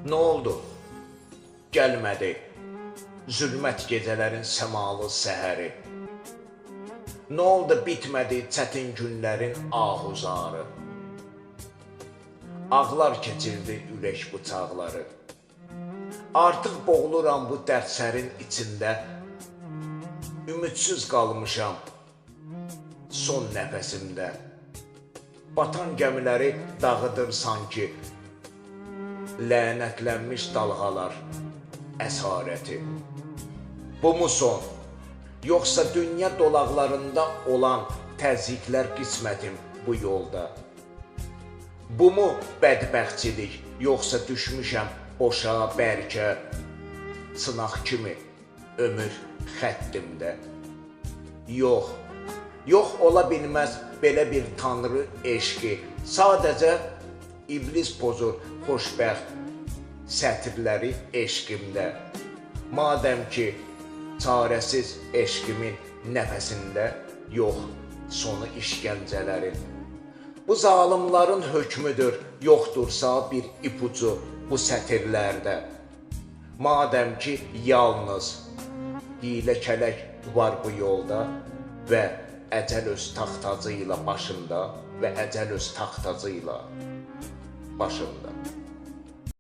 Nə oldu? Gəlmədi zülmət gecələrin səmalı səhəri. Nə oldu bitmədi çətin günlərin ahuzarı. Ağlar keçirdi ürək bıçaqları. Artıq boğuluram bu dərsərin içində. Ümidsiz qalmışam son nəfəsimdə. Batan gəmiləri dağıdır sanki. Lənətlənmiş dalğalar əsarəti. Bu mu son? Yoxsa dünya dolaqlarında olan təzyiqlər qismətim bu yolda? Bu mu bədbəxtçilik? Yoxsa düşmüşəm boşa, bərkə, sınaq kimi ömür xəttimdə? Yox, yox ola bilməz belə bir tanrı eşqi. Sadəcə iblis pozur xoşbəxt sətirləri eşqimdə. Madəm ki, çarəsiz eşqimin nəfəsində yox sonu işgəncələrin. Bu zalimların hökmüdür, yoxdursa bir ipucu bu sətirlərdə. Madəm ki, yalnız hiylə-kələk var bu yolda və əcəl öz taxtacı ilə başında və əcəl öz taxtacı ilə başında.